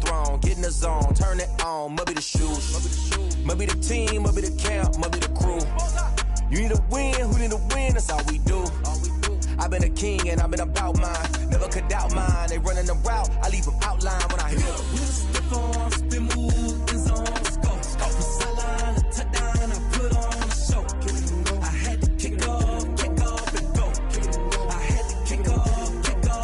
throne, get in the zone, turn it on, must be the shoes, must be the team, must be the camp, must be the crew. You need a win, who need a win, that's all we do. I've been a king and I've been about mine, never could doubt mine. They running the route, I leave them outline when I hit them. Stiff on, spin move, in zone, scope from sideline to touchdown, I put on a show. I had to kick off and go. I had to kick off and go.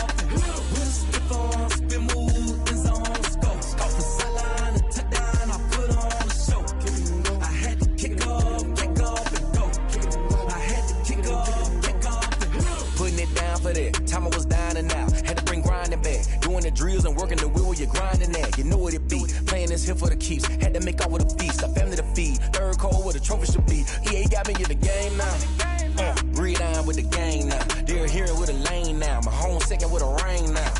Stiff on, spin move, in zone, scope from sideline to touchdown, I put on a show. I had to kick off and go. I had to kick off and go. Putting it down for that. Time I was down and out. Had to bring grinding back. Doing the drills and working the wheel where you're grinding at. You know what it be. Playing this here for the keeps. Had to make out with a feast. A family to feed. Third cold where the trophy should be. EA got me in the game now. Breathe on with the game now. They're hearing with a lane now. My home second with a rain now.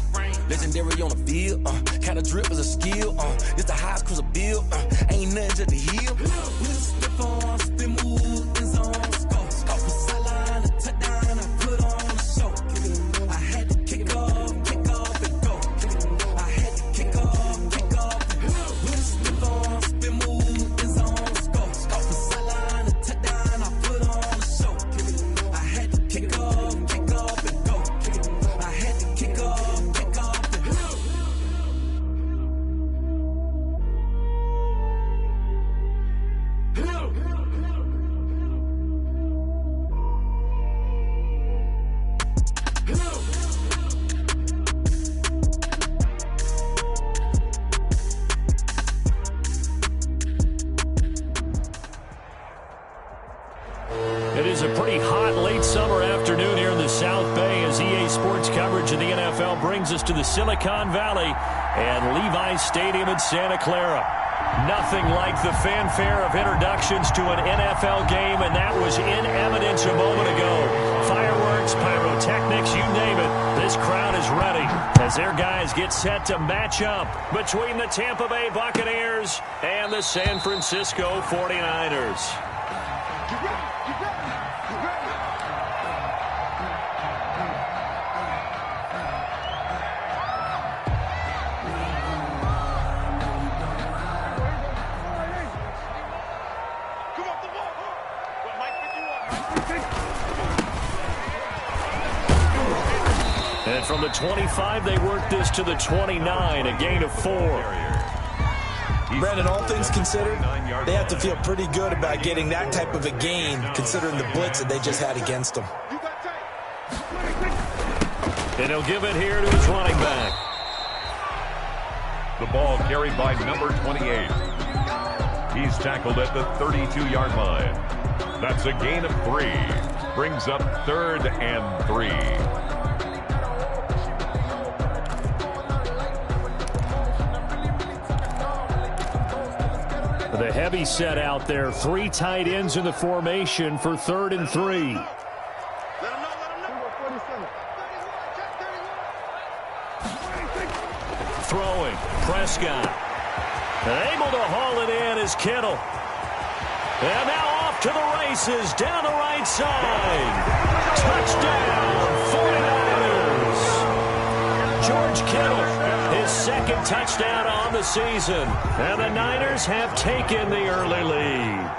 Legendary on the field. Kind of drip is a skill. It's the highest cruiser bill. Ain't nothing just to heal. We'll step on, spin move, in zone, scope from sideline to touchdown, I put on a show. I had to kick off and go. I had to kick off and go. We'll step on, spin move, in zone, scope from sideline to touchdown, I put on a show. I had to kick off and go. I had to kick off and go. It is a pretty hot late summer afternoon here in the South Bay as EA Sports coverage of the NFL brings us to the Silicon Valley and Levi's Stadium in Santa Clara. Nothing like the fanfare of introductions to an NFL game, and that was in evidence a moment ago. Fireworks, pyrotechnics, you name it. This crowd is ready as their guys get set to match up between the Tampa Bay Buccaneers and the San Francisco 49ers. And from the 25, they work this to the 29, a gain of 4. Brandon, all things considered, they have to feel pretty good about getting that type of a gain, considering the blitz that they just had against them. And he'll give it here to his running back. The ball carried by number 28. He's tackled at the 32-yard line. That's a gain of 3. Brings up 3rd and 3. The heavy set out there. 3 tight ends in the formation for 3rd and 3. Throwing. Prescott. Able to haul it in is Kittle. And now off to the races down the right side. Touchdown, 49ers. George Kittle, his 2nd touchdown on the season. And the Niners have taken the early lead.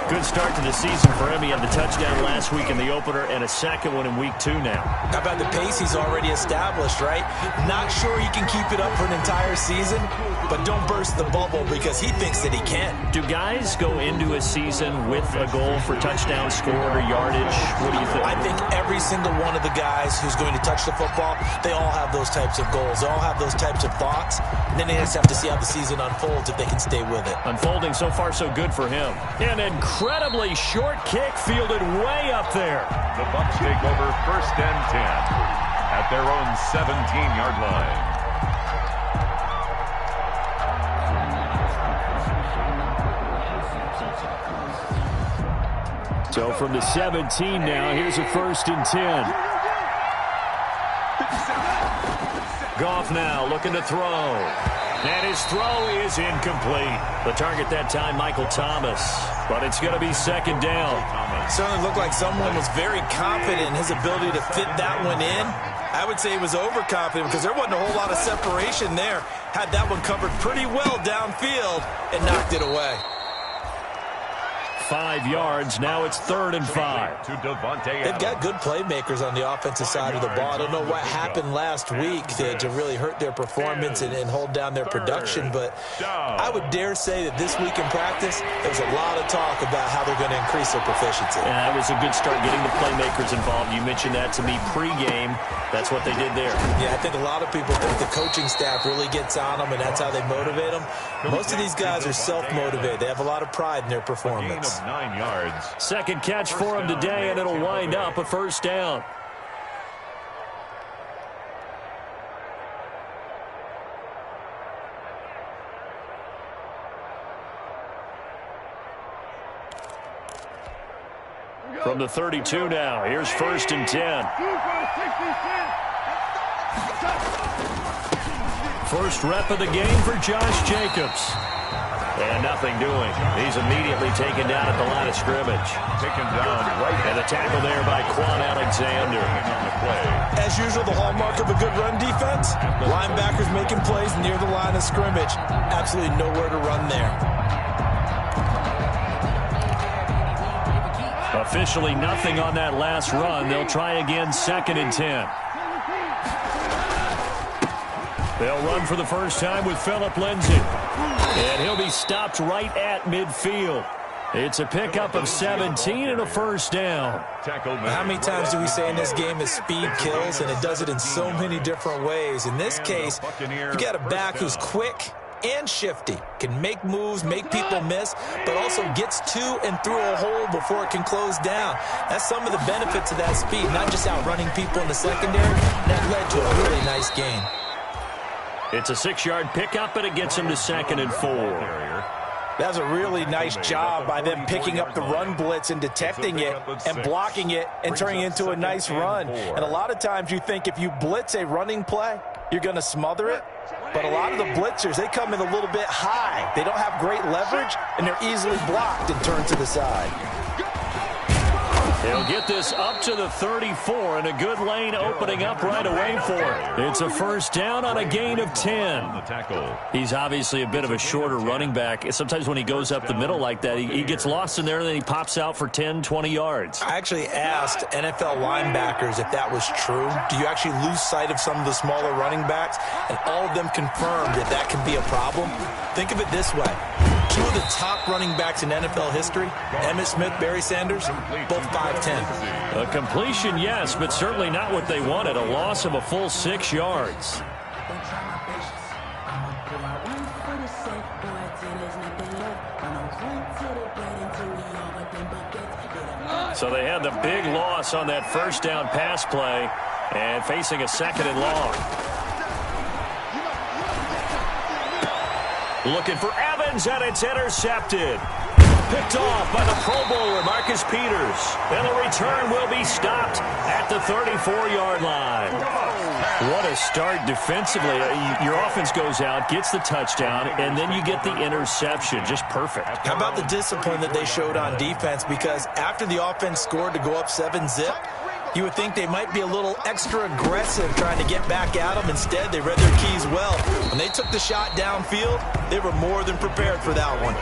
Good start to the season for him. He had the touchdown last week in the opener and a 2nd one in week 2 now. How about the pace he's already established, right? Not sure he can keep it up for an entire season, but don't burst the bubble because he thinks that he can. Do guys go into a season with a goal for touchdown scored or yardage? What do you think? I think every single one of the guys who's going to touch the football, they all have those types of goals. They all have those types of thoughts. And then they just have to see how the season unfolds if they can stay with it. Unfolding so far so good for him. An incredibly short kick fielded way up there. The Bucs take over 1st and 10 at their own 17-yard line. So from the 17 now, here's a 1st and 10. Goff now looking to throw. And his throw is incomplete. The target that time, Michael Thomas. But it's going to be 2nd down. Certainly looked like someone was very confident in his ability to fit that one in. I would say he was overconfident because there wasn't a whole lot of separation there. Had that one covered pretty well downfield and knocked it away. 5 yards. Now it's 3rd and 5. They've got good playmakers on the offensive side of the ball. I don't know what happened last week to really hurt their performance and hold down their production, but I would dare say that this week in practice, there was a lot of talk about how they're going to increase their proficiency. And that was a good start getting the playmakers involved. You mentioned that to me pregame. That's what they did there. Yeah, I think a lot of people think the coaching staff really gets on them, and that's how they motivate them. Most of these guys are self-motivated. They have a lot of pride in their performance. 9 yards. Second catch for him today, and it'll wind up a first down. From the 32 now, here's 1st and 10. First rep of the game for Josh Jacobs. And nothing doing. He's immediately taken down at the line of scrimmage. Taken down right. And a tackle there by Quan Alexander. As usual, the hallmark of a good run defense, linebackers making plays near the line of scrimmage. Absolutely nowhere to run there. Officially nothing on that last run. They'll try again, 2nd and 10. They'll run for the first time with Phillip Lindsay. And he'll be stopped right at midfield. It's a pickup of 17 and a first down. How many times do we say in this game that speed kills, and it does it in so many different ways? In this case, you got a back who's quick and shifty, can make moves, make people miss, but also gets to and through a hole before it can close down. That's some of the benefits of that speed, not just outrunning people in the secondary. That led to a really nice gain. It's a 6-yard pickup, and it gets him to 2nd and 4. That was a really nice job by them picking up the run blitz and detecting it and blocking it and turning it into a nice run. And a lot of times you think if you blitz a running play, you're going to smother it. But a lot of the blitzers, they come in a little bit high. They don't have great leverage, and they're easily blocked and turned to the side. He'll get this up to the 34, and a good lane opening up right away for it. It's a first down on a gain of 10. He's obviously a bit of a shorter running back. Sometimes when he goes up the middle like that, he gets lost in there, and then he pops out for 10, 20 yards. I actually asked NFL linebackers if that was true. Do you actually lose sight of some of the smaller running backs? And all of them confirmed that that can be a problem. Think of it this way. 2 of the top running backs in NFL history, Emmitt Smith, Barry Sanders, both 5'10". A completion, yes, but certainly not what they wanted. A loss of a full 6 yards. So they had the big loss on that first down pass play and facing a 2nd and long. Looking for Evans, and it's intercepted. Picked off by the Pro Bowler, Marcus Peters. And the return will be stopped at the 34-yard line. What a start defensively. Your offense goes out, gets the touchdown, and then you get the interception. Just perfect. How about the discipline that they showed on defense? Because after the offense scored to go up 7-zip, you would think they might be a little extra aggressive trying to get back at them. Instead, they read their keys well. When they took the shot downfield, they were more than prepared for that one.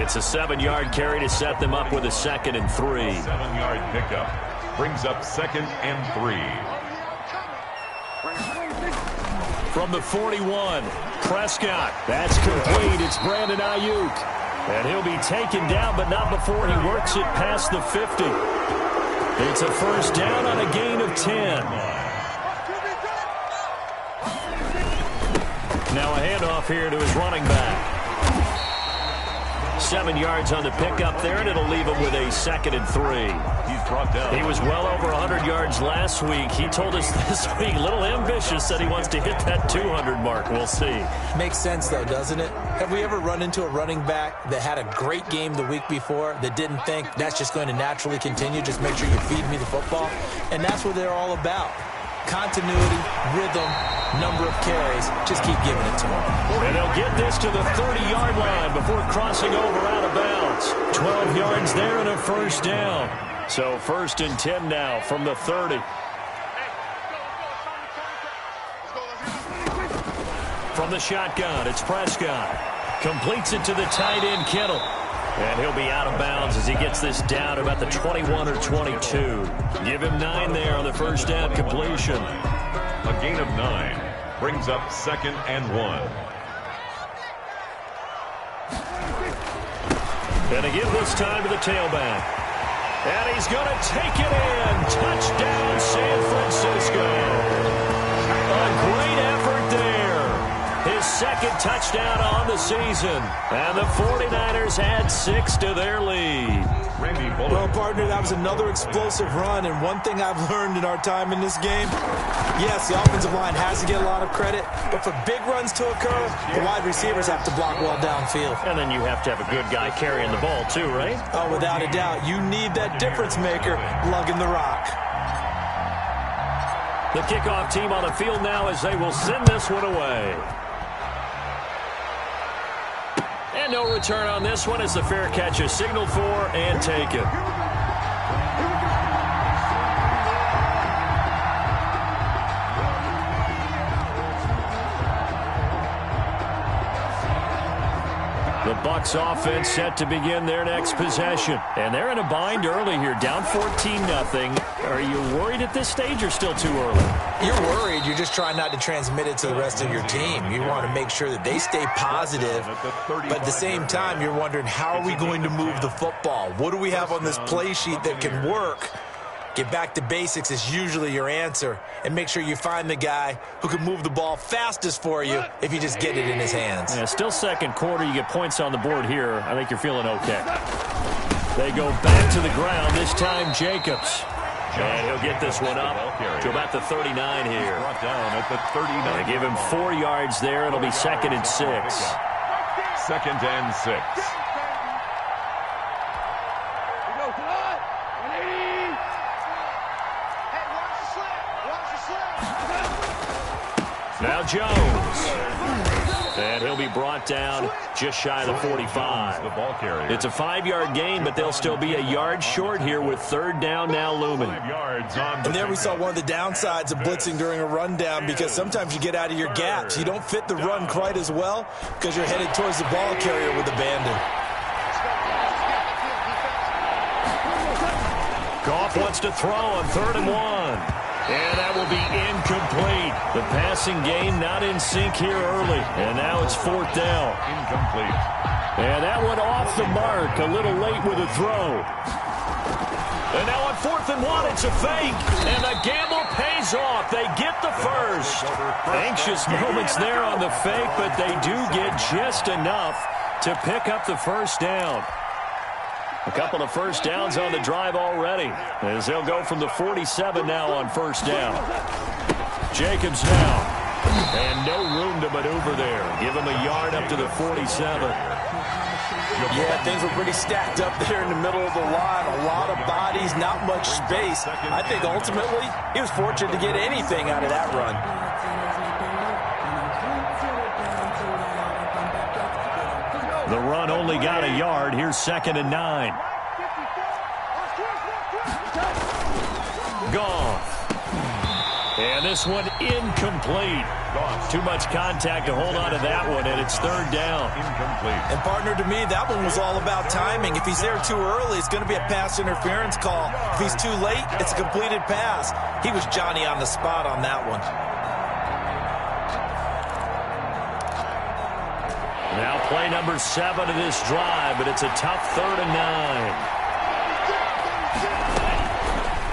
It's a 7-yard carry to set them up with a 2nd and 3. 7-yard pickup brings up 2nd and 3. From the 41, Prescott. That's complete. It's Brandon Ayuk. And he'll be taken down, but not before he works it past the 50. It's a first down on a gain of 10. Now a handoff here to his running back. 7 yards on the pickup there, and it'll leave him with a 2nd and 3. He's brought down. He was well over 100 yards last week. He told us this week, a little ambitious, said he wants to hit that 200 mark. We'll see. Makes sense, though, doesn't it? Have we ever run into a running back that had a great game the week before that didn't think that's just going to naturally continue? Just make sure you feed me the football. And that's what they're all about. Continuity, rhythm, number of carries. Just keep giving it to them. And they'll get this to the 30-yard line before crossing over out of bounds. 12 yards there and a first down. So 1st and 10 now from the 30. From the shotgun, it's Prescott. Completes it to the tight end, Kittle. And he'll be out of bounds as he gets this down about the 21 or 22. Give him 9 there on the first down completion. A gain of 9 brings up 2nd and 1. And to give this time to the tailback. And he's going to take it in. Touchdown, San Francisco. A great effort there. His 2nd touchdown on the season. And the 49ers add 6 to their lead. Well, partner, that was another explosive run. And one thing I've learned in our time in this game, yes, the offensive line has to get a lot of credit. But for big runs to occur, the wide receivers have to block well downfield. And then you have to have a good guy carrying the ball too, right? Oh, without a doubt. You need that difference maker lugging the rock. The kickoff team on the field now as they will send this one away. And no return on this one as the fair catch is signaled for and taken. The Bucs offense set to begin their next possession. And they're in a bind early here, down 14-0. Are you worried at this stage or still too early? You're worried. You're just trying not to transmit it to the rest of your team. You want to make sure that they stay positive. But at the same time, you're wondering, how are we going to move the football? What do we have on this play sheet that can work? Get back to basics is usually your answer. And make sure you find the guy who can move the ball fastest for you if you just get it in his hands. Yeah, still second quarter. You get points on the board here. I think you're feeling okay. They go back to the ground, this time Jacobs. And he'll get this one up to about the 39 here. Brought down at the 39. They give him 4 yards there. It'll be 2nd and 6. 2nd and 6. Now Jones. And he'll be brought down just shy of the 45. It's a 5-yard gain, but they'll still be a yard short here with 3rd down now looming. And there we saw one of the downsides of blitzing during a rundown, because sometimes you get out of your gaps. You don't fit the run quite as well because you're headed towards the ball carrier with abandon. Goff wants to throw on 3rd and 1. And that will be incomplete. The passing game not in sync here early. And now it's 4th down. Incomplete. And that one off the mark. A little late with a throw. And now on 4th and 1, it's a fake. And the gamble pays off. They get the first. Anxious moments there on the fake, but they do get just enough to pick up the first down. A couple of first downs on the drive already, as they'll go from the 47 now on 1st down. Jacobs now, and no room to maneuver there. Give him a yard up to the 47. Yeah, things were pretty stacked up there in the middle of the line. A lot of bodies, not much space. I think ultimately he was fortunate to get anything out of that run. The run only got a yard. Here's 2nd and 9. Goff. And this one incomplete. Too much contact to hold on to that one, and it's 3rd down. Incomplete. And partner, to me, that one was all about timing. If he's there too early, it's going to be a pass interference call. If he's too late, it's a completed pass. He was Johnny on the spot on that one. Now play number 7 of this drive, but it's a tough 3rd and 9.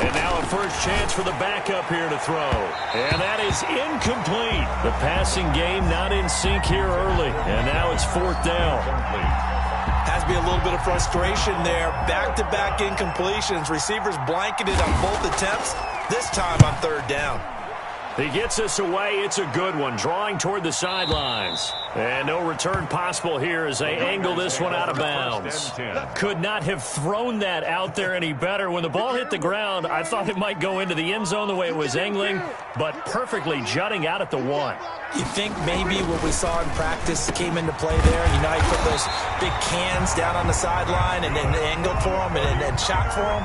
And now a first chance for the backup here to throw. And that is incomplete. The passing game not in sync here early. And now it's 4th down. Has to be a little bit of frustration there. Back-to-back incompletions. Receivers blanketed on both attempts. This time on 3rd down. He gets us away. It's a good one. Drawing toward the sidelines. And no return possible here as they angle this one out of bounds. Could not have thrown that out there any better. When the ball hit the ground, I thought it might go into the end zone the way it was angling, but perfectly jutting out at the 1. You think maybe what we saw in practice came into play there? You know, he put those big cans down on the sideline and then angled for them and shot for them.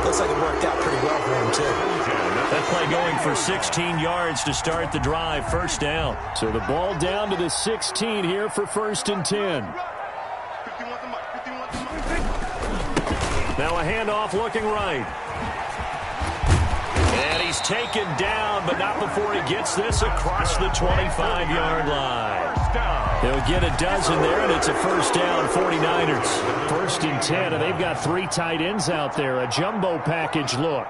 Looks like it worked out pretty well for him, too. That play going for 16 yards to start the drive. First down. So the ball down to the 16 here for 1st and 10. Now a handoff looking right. And he's taken down, but not before he gets this across the 25-yard line. They'll get a dozen there, and it's a first down, 49ers. 1st and 10, and they've got 3 tight ends out there. A jumbo package look.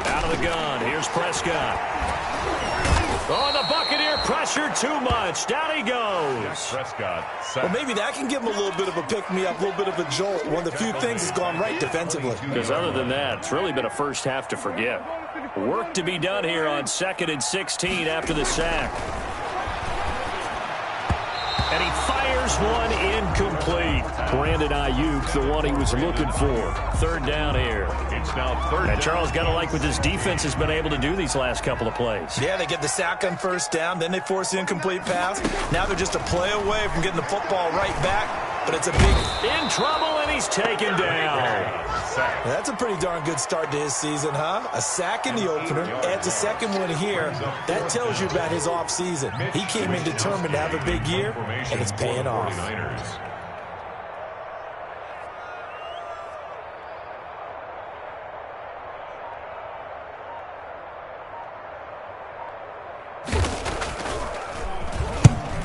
Out of the gun, here's Prescott. Oh, the Buccaneer pressure too much. Down he goes. Prescott. Well, maybe that can give him a little bit of a pick-me-up, a little bit of a jolt. One of the few things that's gone right defensively. Because other than that, it's really been a first half to forget. Work to be done here on 2nd and 16 after the sack. And he fires one incomplete. Brandon Ayuk, the one he was looking for. 3rd down here. It's now 3rd. And Charles, got to like what this defense has been able to do these last couple of plays. Yeah, they get the sack on 1st down, then they force the incomplete pass. Now they're just a play away from getting the football right back, but it's a big... In trouble, and he's taken down. That's a pretty darn good start to his season, huh? A sack in the opener, adds a 2nd one here. That tells you about his offseason. He came in determined to have a big year, and it's paying off.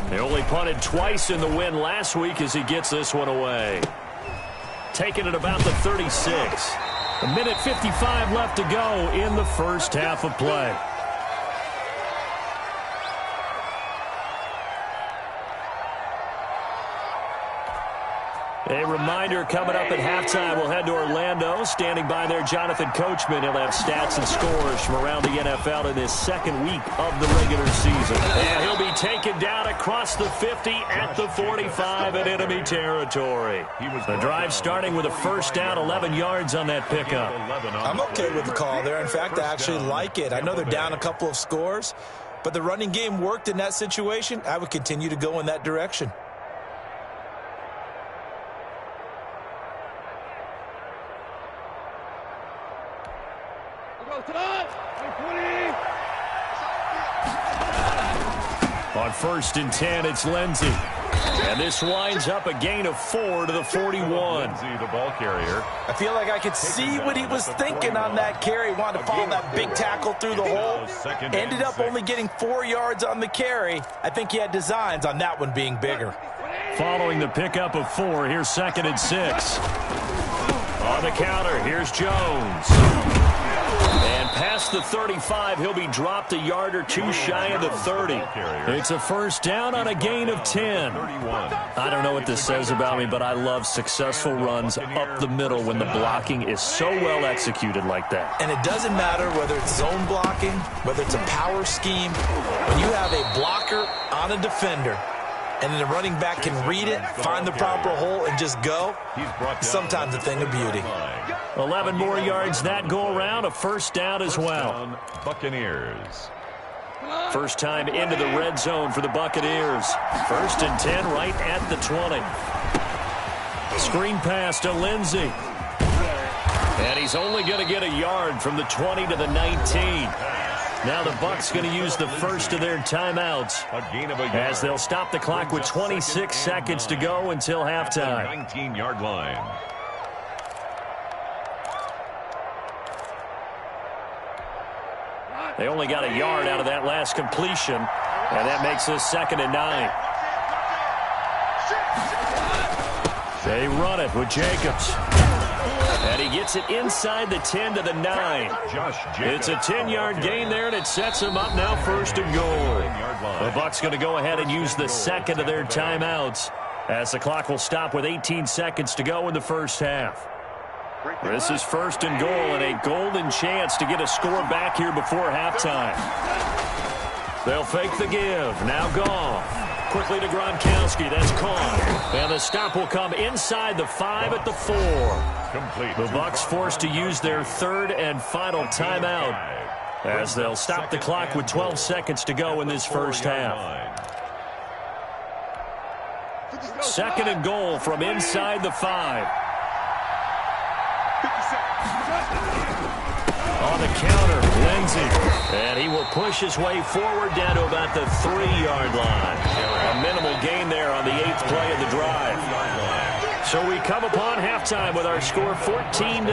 They only punted twice in the win last week as he gets this one away. Taking it about the 36. 1:55 left to go in the first half of play. A reminder coming up at halftime, we'll head to Orlando. Standing by there, Jonathan Coachman. He'll have stats and scores from around the NFL in his 2nd week of the regular season. And he'll be taken down across the 50 at the 45 in enemy territory. The drive starting with a first down, 11 yards on that pickup. I'm okay with the call there. In fact, I actually like it. I know they're down a couple of scores, but the running game worked in that situation. I would continue to go in that direction. On 1st and 10, it's Lindsey. And this winds up a gain of 4 to the 41. Lindsey, the ball carrier. I feel like I could see what he was thinking on that carry. Wanted to follow that big tackle through the hole. Ended up only getting 4 yards on the carry. I think he had designs on that one being bigger. Following the pickup of 4, here's 2nd and 6. On the counter, here's Jones. And past the 35, he'll be dropped a yard or two shy of the 30. It's a first down on a gain of 10. I don't know what this says about me, but I love successful runs up the middle when the blocking is so well executed like that. And it doesn't matter whether it's zone blocking, whether it's a power scheme. When you have a blocker on a defender, and then the running back can read it, find the proper hole, and just go, sometimes a thing of beauty. 11 more yards that go around, a first down as well. Buccaneers. First time into the red zone for the Buccaneers. 1st and 10 right at the 20. Screen pass to Lindsey. And he's only going to get a yard from the 20 to the 19. Now the Bucs going to use the first of their timeouts as they'll stop the clock with 26 seconds to go until halftime. 19-yard line. They only got a yard out of that last completion, and that makes this 2nd and 9. They run it with Jacobs. And he gets it inside the 10 to the 9. It's a 10-yard gain there, and it sets him up now 1st and goal. The Bucs going to go ahead and use the second of their timeouts as the clock will stop with 18 seconds to go in the first half. This is 1st and goal and a golden chance to get a score back here before halftime. They'll fake the give. Now Goff. Quickly to Gronkowski. That's caught. And the stop will come inside the 5 at the 4. Complete. The Bucs forced to use their 3rd and final timeout as they'll stop the clock with 12 seconds to go in this first half. Second and goal from inside the 5. On the counter, Lindsey. And he will push his way forward down to about the 3-yard line. A minimal gain there on the 8th play of the drive. So we come upon halftime with our score 14-0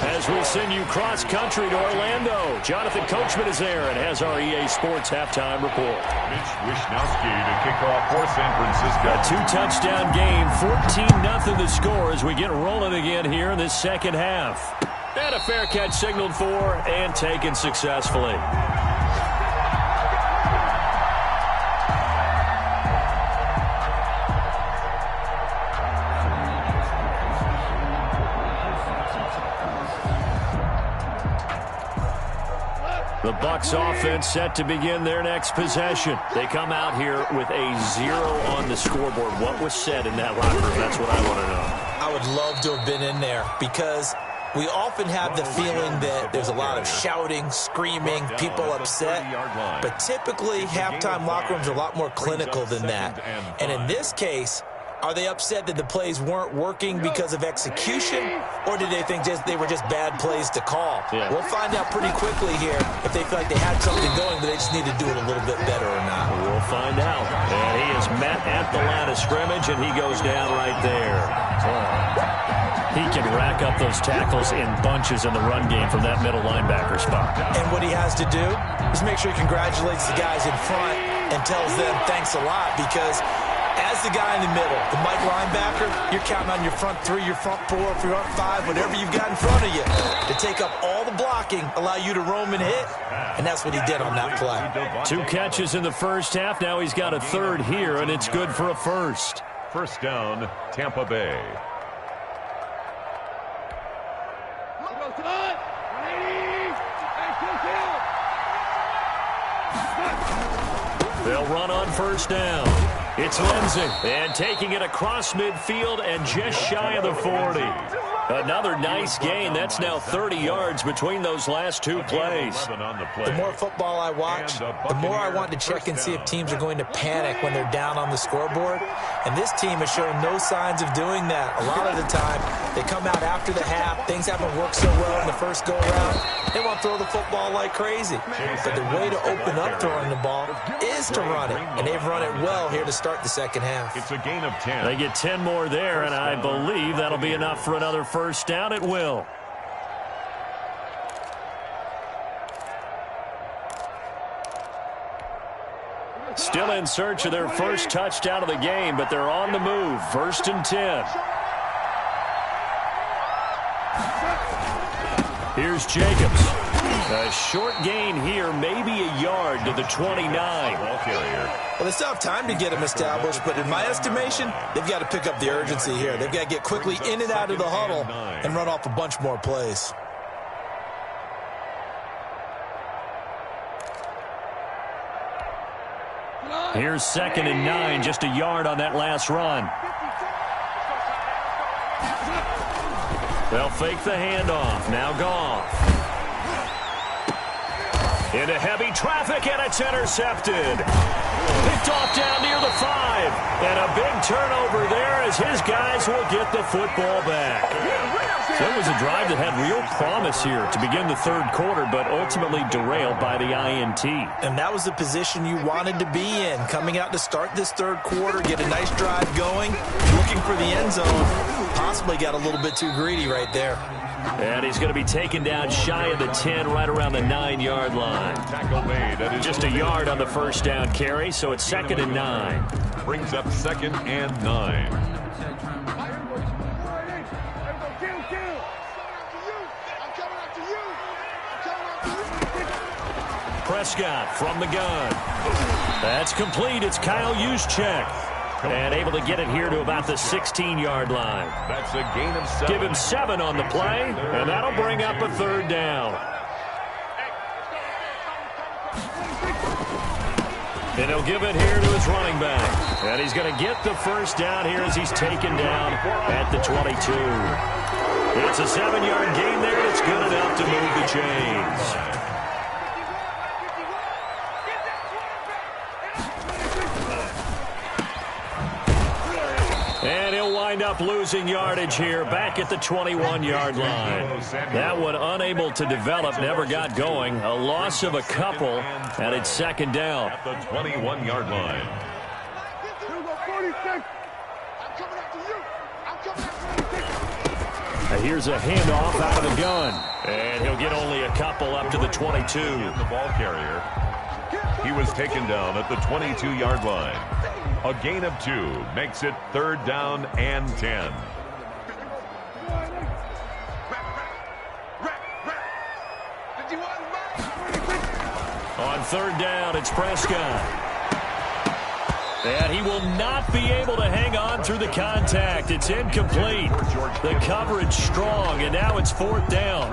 as we'll send you cross-country to Orlando. Jonathan Coachman is there and has our EA Sports halftime report. Mitch Wisnowski to kick off for San Francisco. A 2-touchdown game, 14-0 the score as we get rolling again here in this second half. And a fair catch signaled for and taken successfully. The Bucs offense set to begin their next possession. They come out here with a 0 on the scoreboard. What was said in that locker room? That's what I want to know. I would love to have been in there because we often have the feeling that there's a lot of shouting, screaming, people upset. But typically, halftime locker rooms are a lot more clinical than that. And in this case, are they upset that the plays weren't working because of execution, or did they think they were just bad plays to call? Yeah. We'll find out pretty quickly here if they feel like they had something going, but they just need to do it a little bit better or not. We'll find out. And he is met at the line of scrimmage, and he goes down right there. He can rack up those tackles in bunches in the run game from that middle linebacker spot. And what he has to do is make sure he congratulates the guys in front and tells them thanks a lot, because as the guy in the middle, the Mike linebacker, you're counting on your front 3, your front 4, your front 5, whatever you've got in front of you to take up all the blocking, allow you to roam and hit, and that's what he did on that play. 2 catches in the first half. Now he's got a 3rd here, and it's good for a first. First down, Tampa Bay. They'll run on first down. It's Lindsey, and taking it across midfield and just shy of the 40. Another nice gain. That's now 30 yards between those last 2 plays. The more football I watch, the more I want to check and see if teams are going to panic when they're down on the scoreboard. And this team has shown no signs of doing that. A lot of the time, they come out after the half. Things haven't worked so well in the first go-around. They want to throw the football like crazy. But the way to open up throwing the ball is to run it. And they've run it well here to start the second half. It's a gain of 10. They get 10 more there, and I believe that'll be enough for another first down. It will. Still in search of their first touchdown of the game, but they're on the move. 1st and 10. Here's Jacobs. A short gain here, maybe a yard to the 29. Well, they still have time to get him established, but in my estimation, they've got to pick up the urgency here. They've got to get quickly in and out of the huddle and run off a bunch more plays. Here's 2nd and 9, just a yard on that last run. They'll fake the handoff. Now Goff. Into heavy traffic, and it's intercepted. Picked off down near the 5. And a big turnover there as his guys will get the football back. So it was a drive that had real promise here to begin the 3rd quarter, but ultimately derailed by the INT. And that was the position you wanted to be in. Coming out to start this 3rd quarter, get a nice drive going, looking for the end zone. Possibly got a little bit too greedy right there. And he's going to be taken down shy of the 10, right around the 9-yard line. Just a yard on the first down carry, so it's 2nd and 9. Brings up 2nd and 9. Prescott from the gun. That's complete. It's Kyle Juszczyk. And able to get it here to about the 16-yard line. That's a gain of 7. Give him 7 on the play, and that'll bring up a 3rd down. And he'll give it here to his running back. And he's going to get the first down here as he's taken down at the 22. It's a 7-yard gain there, and it's good enough to move the chains. up losing yardage here, back at the 21-yard line. That one unable to develop, never got going. A loss of a couple, and it's second down. At the 21-yard line. Here's a handoff out of the gun. And he'll get only a couple up to the 22. The ball carrier. He was taken down at the 22-yard line. A gain of 2 makes it third down and 10. On third down, it's Prescott. And he will not be able to hang on through the contact. It's incomplete. The coverage strong, and now it's fourth down.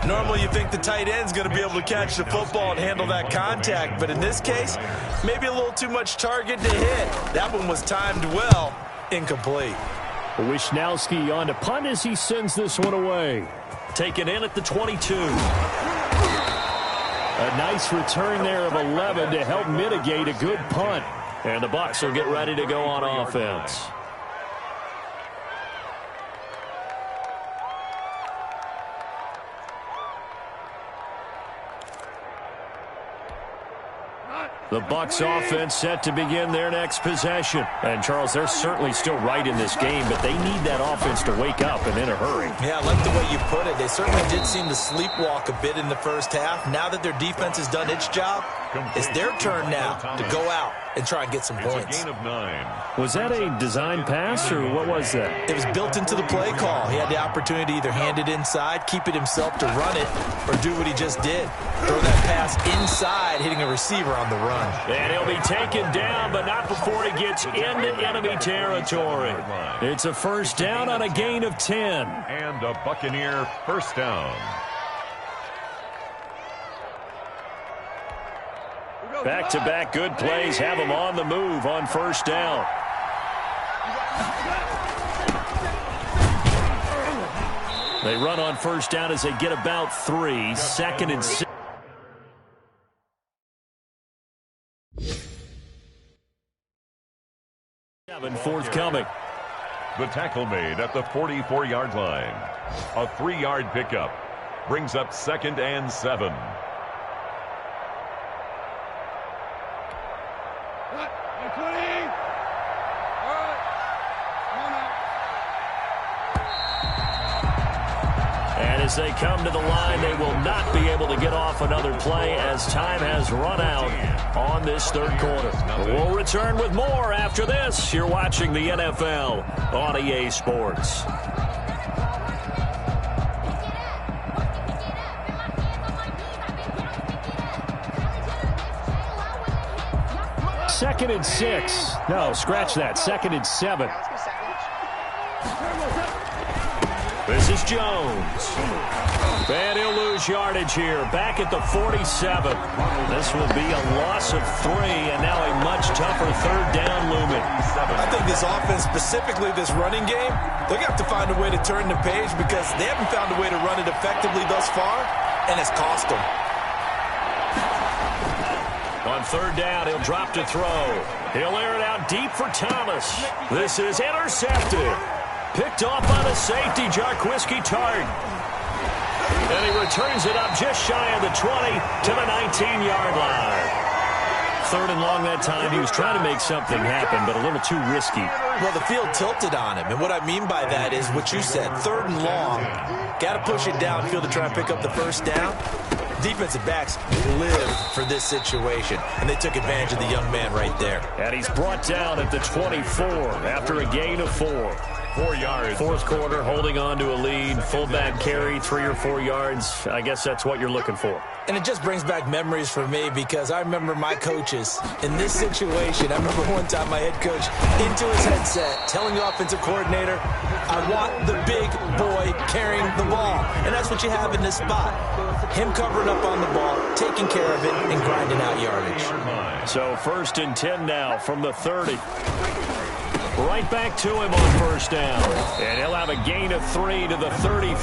Normally you think the tight end's going to be able to catch the football and handle that contact, but in this case, maybe a little too much target to hit. That one was timed well. Incomplete. Wisnowski on to punt as he sends this one away. Taken in at the 22. A nice return there of 11 to help mitigate a good punt. And the Bucs will get ready to go on offense. The Bucs offense set to begin their next possession. And, Charles, they're certainly still right in this game, but they need that offense to wake up and in a hurry. Yeah, I like the way you put it. They certainly did seem to sleepwalk a bit in the first half. Now that their defense has done its job, it's their turn now to go out and try and get some points. It's a gain of 9. Was that a design pass, or what was that? It was built into the play call. He had the opportunity to either hand it inside, keep it himself to run it, or do what he just did. Throw that pass inside, hitting a receiver on the run. And he'll be taken down, but not before he gets into enemy territory. It's a first down on a gain of 10. And a Buccaneer first down. Back-to-back good plays have them on the move on first down. They run on first down as they get about 3. Second and 6. Forthcoming. The tackle made at the 44-yard line. A 3-yard pickup brings up second and 7. And as they come to the line, they will not be able to get off another play as time has run out on this third quarter. We'll return with more after this. You're watching the NFL on EA Sports. Second and 6. No, scratch that. Second and 7. This is Jones. And he'll lose yardage here. Back at the 47. This will be a loss of 3, and now a much tougher third down looming. I think this offense, specifically this running game, they're going to have to find a way to turn the page because they haven't found a way to run it effectively thus far, and it's cost them. On third down, he'll drop to throw. He'll air it out deep for Thomas. This is intercepted. Picked off by the safety, Jarquiski Tart. And he returns it up just shy of the 20 to the 19-yard line. Third and long that time. He was trying to make something happen, but a little too risky. Well, the field tilted on him, and what I mean by that is what you said. Third and long, got to push it downfield to try and pick up the first down. Defensive backs live for this situation, and they took advantage of the young man right there. And he's brought down at the 24 after a gain of 4. 4 yards. Fourth quarter, holding on to a lead. Fullback carry, 3 or 4 yards. I guess that's what you're looking for. And it just brings back memories for me because I remember my coaches in this situation. I remember one time my head coach into his headset telling the offensive coordinator, I want the big boy carrying the ball. And that's what you have in this spot. Him covering up on the ball, taking care of it, and grinding out yardage. So first and 10 now from the 30. Right back to him on first down. And he'll have a gain of 3 to the 33.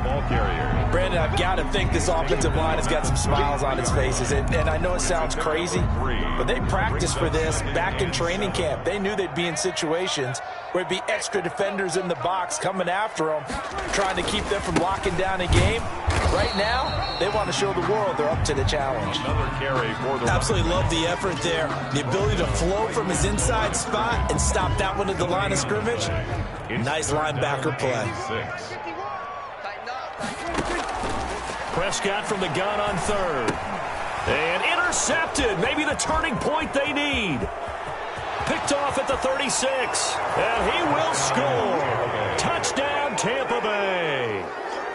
Ball carrier. Brandon, I've got to think this offensive line has got some smiles on its faces. And I know it sounds crazy, but they practiced for this back in training camp. They knew they'd be in situations where it'd be extra defenders in the box coming after them, trying to keep them from locking down a game. Right now, they want to show the world they're up to the challenge. Another carry for the Absolutely love the effort there. The ability to flow from his inside spot and stop that one at the line of scrimmage. Nice linebacker play. Prescott from the gun on third. And intercepted. Maybe the turning point they need. Picked off at the 36. And he will score. Touchdown, Tampa Bay.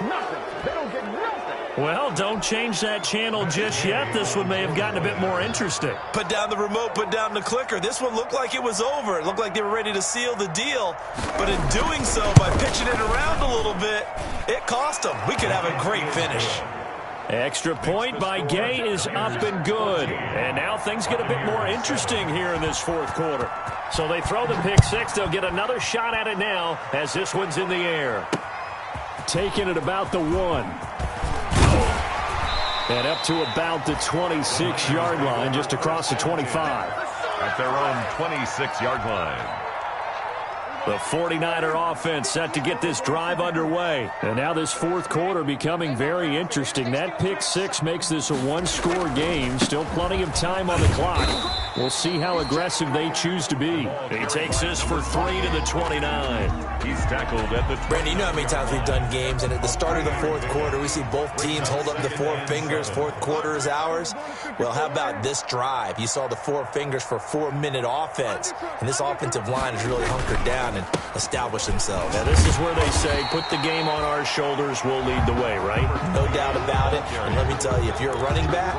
Nothing. They don't get nothing. Well, don't change that channel just yet. This one may have gotten a bit more interesting. Put down the remote, put down the clicker. This one looked like it was over. It looked like they were ready to seal the deal. But in doing so, by pitching it around a little bit, it cost them. We could have a great finish. Extra point by Gay is up and good. And now things get a bit more interesting here in this fourth quarter. So they throw the pick six. They'll get another shot at it now as this one's in the air. Taking it about the 1. And up to about the 26-yard line, just across the 25. At their own 26-yard line. The 49er offense set to get this drive underway. And now this fourth quarter becoming very interesting. That pick six makes this a one-score game. Still plenty of time on the clock. We'll see how aggressive they choose to be. He takes this for 3 to the 29. He's tackled at the... Brandon, you know how many times we've done games, and at the start of the fourth quarter, we see both teams hold up the 4 fingers. Fourth quarter is ours. Well, how about this drive? You saw the 4 fingers for 4-minute offense, and this offensive line has really hunkered down and established themselves. Now, this is where they say, put the game on our shoulders, we'll lead the way, right? No doubt about it. And let me tell you, if you're a running back,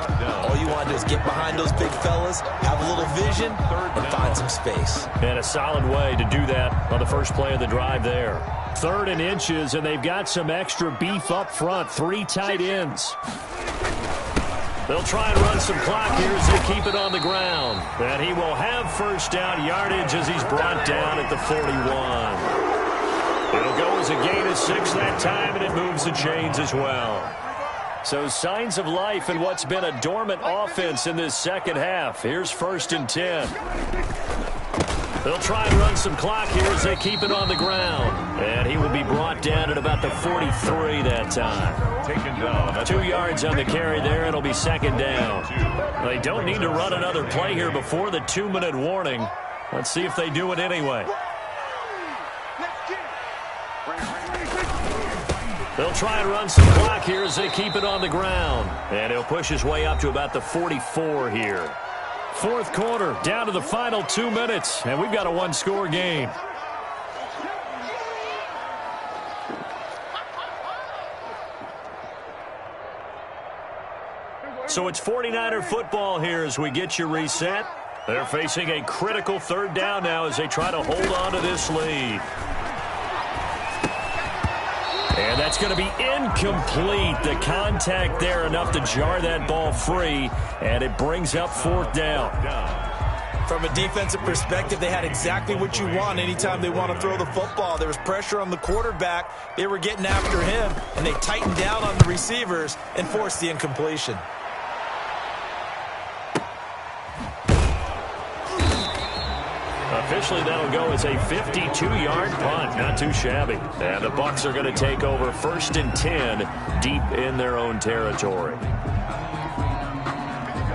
all you want to do is get behind those big fellas, have a little vision, and find some space. And a solid way to do that on the first play of the drive there. 3rd and inches, and they've got some extra beef up front. 3 tight ends. They'll try and run some clock here as they keep it on the ground. And he will have first down yardage as he's brought down at the 41. It'll go as a gain of 6 that time, and it moves the chains as well. So signs of life in what's been a dormant offense in this second half. Here's 1st and 10. They'll try and run some clock here as they keep it on the ground. And he will be brought down at about the 43 that time. Taken down. 2 yards on the carry there. It'll be 2nd down. They don't need to run another play here before the 2-minute warning. Let's see if they do it anyway. They'll try and run some clock here as they keep it on the ground. And he'll push his way up to about the 44 here. Fourth quarter, down to the final 2 minutes, and we've got a one-score game. So it's 49er football here as we get you reset. They're facing a critical 3rd down now as they try to hold on to this lead. And that's going to be incomplete. The contact there enough to jar that ball free, and it brings up 4th down. From a defensive perspective, they had exactly what you want anytime they want to throw the football. There was pressure on the quarterback. They were getting after him, and they tightened down on the receivers and forced the incompletion. Officially, that'll go as a 52-yard punt. Not too shabby. And the Bucs are going to take over 1st and 10 deep in their own territory.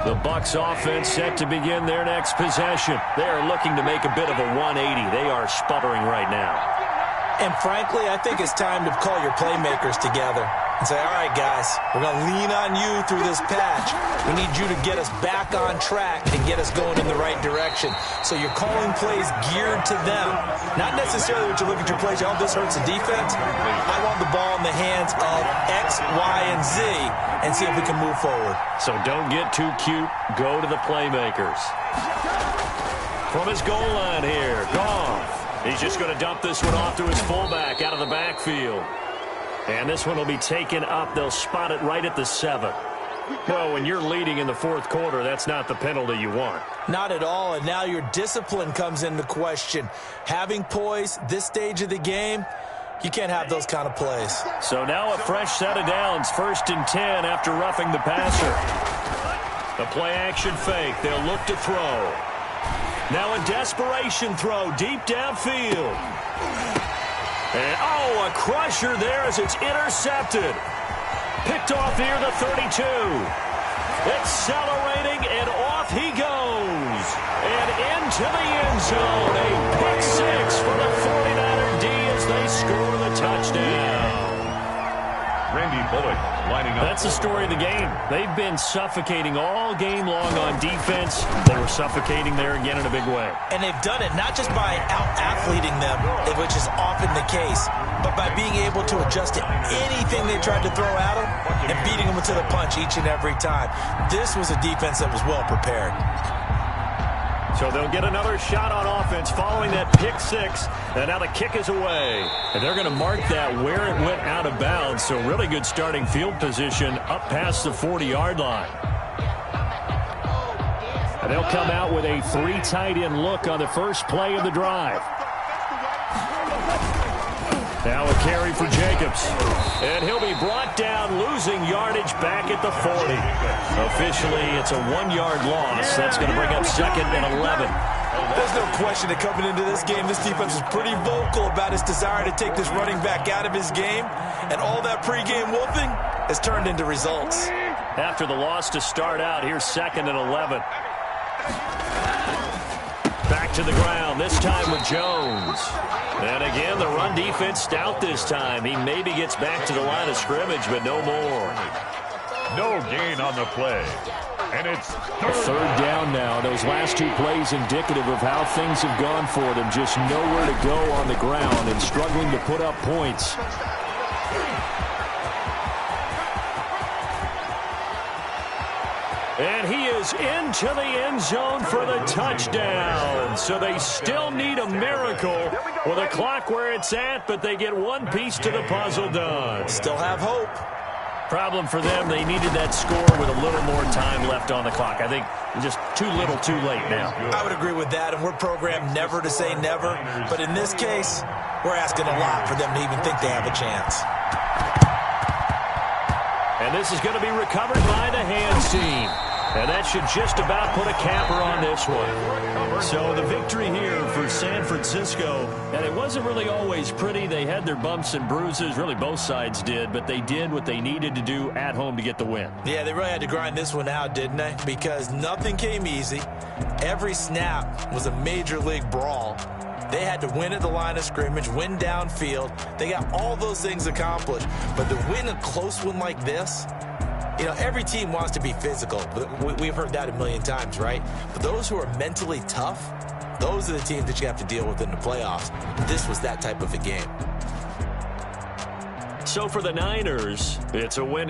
The Bucs offense set to begin their next possession. They are looking to make a bit of a 180. They are sputtering right now. And frankly, I think it's time to call your playmakers together and say, all right, guys, we're going to lean on you through this patch. We need you to get us back on track and get us going in the right direction. So you're calling plays geared to them. Not necessarily what you look at your plays, oh, this hurts the defense. I want the ball in the hands of X, Y, and Z and see if we can move forward. So don't get too cute. Go to the playmakers. From his goal line here, Goff. He's just going to dump this one off to his fullback out of the backfield. And this one will be taken up. They'll spot it right at the 7. Well, when you're leading in the fourth quarter, that's not the penalty you want. Not at all, and now your discipline comes into question. Having poise this stage of the game, you can't have those kind of plays. So now a fresh set of downs, 1st and 10 after roughing the passer. The play-action fake. They'll look to throw. Now a desperation throw deep downfield. And, oh, a crusher there as it's intercepted. Picked off near the 32. Accelerating, and off he goes. And into the end zone. A pick six for the 49er D as they score the touchdown. Randy Bullock lining up. That's the story of the game. They've been suffocating all game long on defense. They were suffocating there again in a big way. And they've done it not just by out-athleting them, which is often the case, but by being able to adjust to anything they tried to throw at them and beating them to the punch each and every time. This was a defense that was well prepared. So they'll get another shot on offense following that pick six. And now the kick is away. And they're going to mark that where it went out of bounds. So really good starting field position up past the 40-yard line. And they'll come out with a 3 tight end look on the first play of the drive. Now a carry for Jacobs. And he'll be brought down, losing yardage back at the 40. Officially, it's a 1-yard loss. That's going to bring up 2nd and 11. There's no question that coming into this game, this defense was pretty vocal about its desire to take this running back out of his game. And all that pregame wolfing has turned into results. After the loss to start out, here's 2nd and 11. Back to the ground, this time with Jones. And again, the run defense stout this time. He maybe gets back to the line of scrimmage, but no more. No gain on the play. And it's third down now. Those last 2 plays indicative of how things have gone for them. Just nowhere to go on the ground and struggling to put up points. And he is into the end zone for the touchdown. So they still need a miracle with a clock where it's at, but they get one piece to the puzzle done. Still have hope. Problem for them, they needed that score with a little more time left on the clock. I think just too little too late now. I would agree with that, and we're programmed never to say never. But in this case, we're asking a lot for them to even think they have a chance. And this is going to be recovered by the hands team. And that should just about put a capper on this one. So the victory here for San Francisco. And it wasn't really always pretty. They had their bumps and bruises. Really, both sides did. But they did what they needed to do at home to get the win. Yeah, they really had to grind this one out, didn't they? Because nothing came easy. Every snap was a major league brawl. They had to win at the line of scrimmage, win downfield. They got all those things accomplished. But to win a close one like this, you know, every team wants to be physical. We've heard that a million times, right? But those who are mentally tough, those are the teams that you have to deal with in the playoffs. This was that type of a game. So for the Niners, it's a win.